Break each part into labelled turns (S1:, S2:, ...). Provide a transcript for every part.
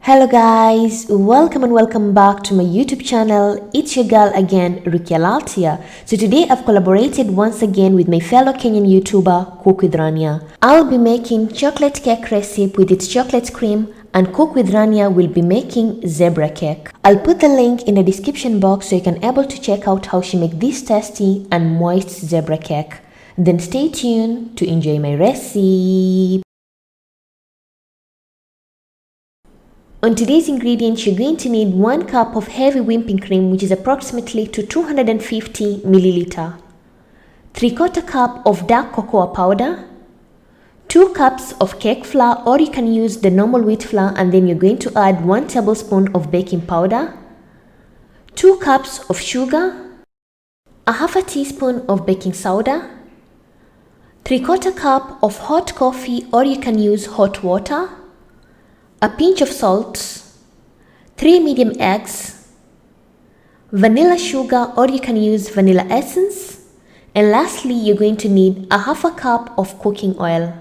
S1: Hello guys, welcome and welcome back to my YouTube channel. It's your girl again, Rukias here. So today I've collaborated once again with my fellow Kenyan YouTuber, Cook with Rania. I'll be making chocolate cake recipe with its chocolate cream, and Cook with Rania will be making zebra cake. I'll put the link in the description box so you can able to check out how she make this tasty and moist zebra cake. Then stay tuned to enjoy my recipe. On today's ingredients, you're going to need 1 cup of heavy whipping cream, which is approximately to 250 milliliter, 3/4 cup of dark cocoa powder, 2 cups of cake flour, or you can use the normal wheat flour, and then you're going to add 1 tablespoon of baking powder, 2 cups of sugar, a half a teaspoon of baking soda, 3/4 cup of hot coffee, or you can use hot water, a pinch of salt, 3 medium eggs, vanilla sugar, or you can use vanilla essence, and lastly you're going to need a half a cup of cooking oil.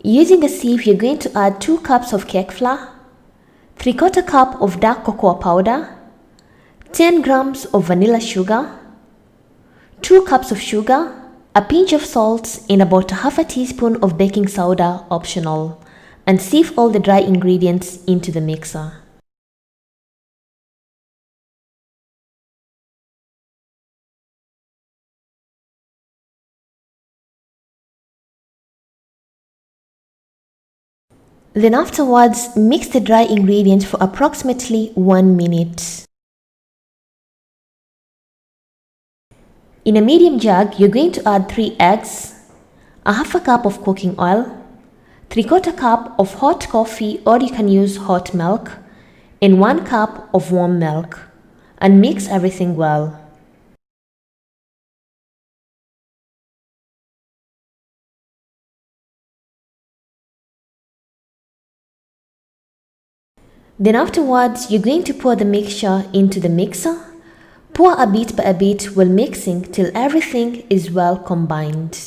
S1: Using a sieve, you're going to add 2 cups of cake flour, 3/4 cup of dark cocoa powder, 10 grams of vanilla sugar, 2 cups of sugar, a pinch of salt, and about a half a teaspoon of baking soda, optional, and sieve all the dry ingredients into the mixer. Then afterwards, mix the dry ingredients for approximately 1 minute. In a medium jug, you're going to add 3 eggs, a half a cup of cooking oil, 3/4 cup of hot coffee, or you can use hot milk, and 1 cup of warm milk, and mix everything well. Then afterwards, you're going to pour the mixture into the mixer. Pour a bit by a bit while mixing till everything is well combined.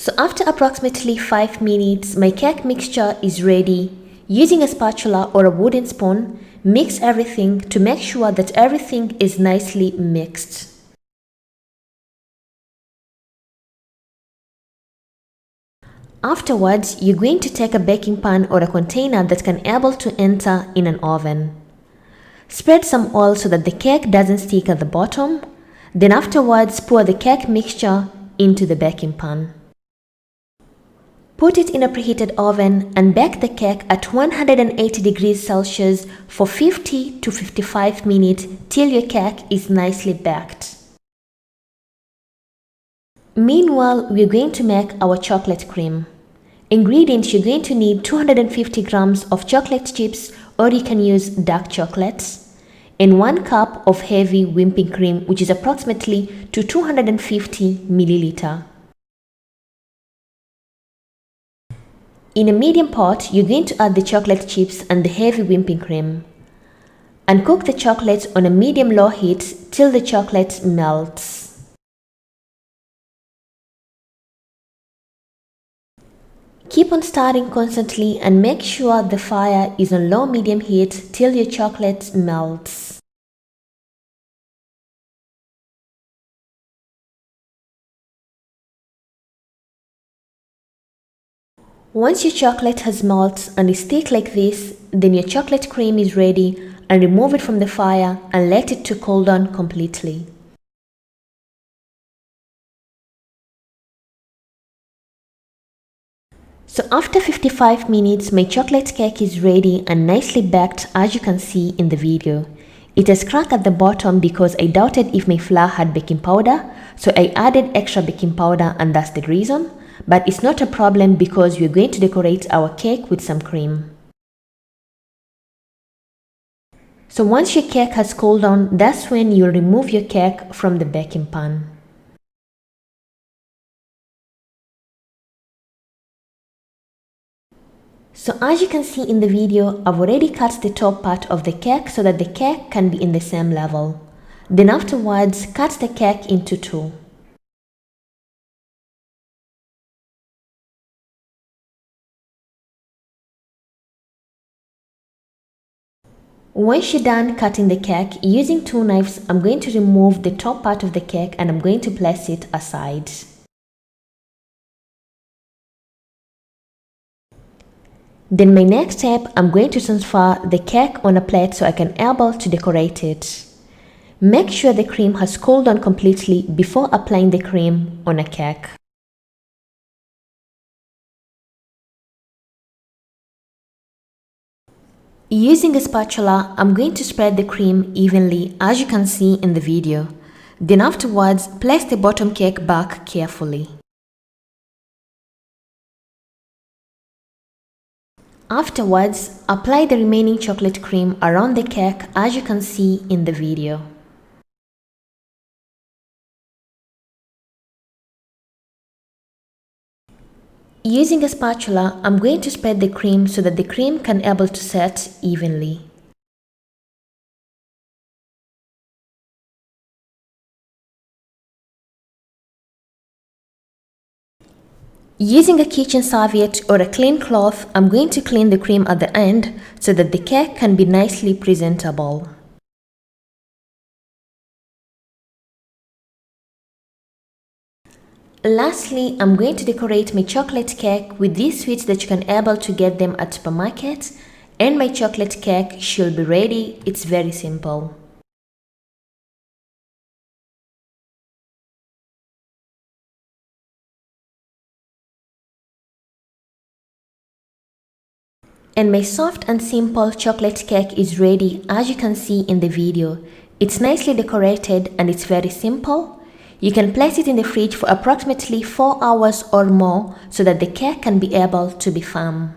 S1: So after approximately 5 minutes, my cake mixture is ready. Using a spatula or a wooden spoon, mix everything to make sure that everything is nicely mixed. Afterwards, you're going to take a baking pan or a container that can able to enter in an oven. Spread some oil so that the cake doesn't stick at the bottom. Then afterwards, pour the cake mixture into the baking pan. Put it in a preheated oven and bake the cake at 180 degrees Celsius for 50 to 55 minutes till your cake is nicely baked. Meanwhile, we're going to make our chocolate cream. Ingredients: you're going to need 250 grams of chocolate chips, or you can use dark chocolates, and 1 cup of heavy whipping cream, which is approximately to 250 milliliter. In a medium pot, you're going to add the chocolate chips and the heavy whipping cream, and cook the chocolate on a medium-low heat till the chocolate melts. Keep on stirring constantly and make sure the fire is on low-medium heat till your chocolate melts. Once your chocolate has melted and is thick like this, then your chocolate cream is ready, and remove it from the fire and let it to cool down completely. So after 55 minutes, my chocolate cake is ready and nicely baked, as you can see in the video. It has cracked at the bottom because I doubted if my flour had baking powder, so I added extra baking powder, and that's the reason. But it's not a problem because we're going to decorate our cake with some cream. So once your cake has cooled down, that's when you'll remove your cake from the baking pan. So as you can see in the video, I've already cut the top part of the cake so that the cake can be in the same level. Then afterwards, cut the cake into two. Once you're done cutting the cake, using two knives, I'm going to remove the top part of the cake and I'm going to place it aside. Then my next step, I'm going to transfer the cake on a plate so I can able to decorate it. Make sure the cream has cooled down completely before applying the cream on a cake. Using a spatula, I'm going to spread the cream evenly as you can see in the video. Then afterwards, place the bottom cake back carefully. Afterwards, apply the remaining chocolate cream around the cake as you can see in the video. Using a spatula, I'm going to spread the cream so that the cream can able to set evenly. Using a kitchen serviette or a clean cloth, I'm going to clean the cream at the end so that the cake can be nicely presentable. Lastly, I'm going to decorate my chocolate cake with these sweets that you can able to get them at supermarket, and my chocolate cake should be ready. It's very simple. And my soft and simple chocolate cake is ready as you can see in the video. It's nicely decorated and it's very simple. You can place it in the fridge for approximately 4 hours or more so that the cake can be able to be firm.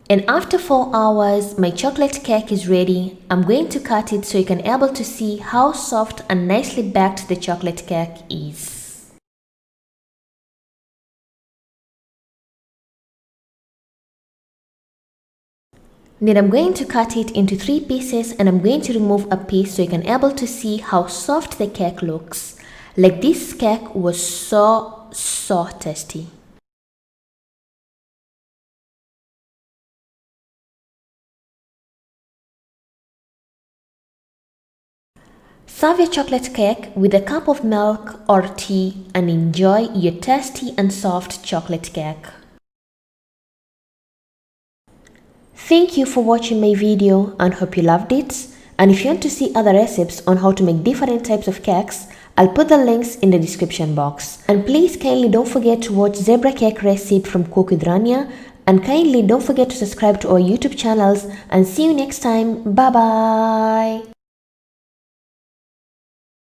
S1: And after 4 hours, my chocolate cake is ready. I'm going to cut it so you can able to see how soft and nicely baked the chocolate cake is. Then I'm going to cut it into 3 pieces and I'm going to remove a piece so you can able to see how soft the cake looks. Like this cake was so tasty. Serve your chocolate cake with a cup of milk or tea and enjoy your tasty and soft chocolate cake. Thank you for watching my video and hope you loved it. And if you want to see other recipes on how to make different types of cakes, I'll put the links in the description box. And please kindly don't forget to watch zebra cake recipe from Cook with Rania. And kindly don't forget to subscribe to our YouTube channels and see you next time. Bye bye.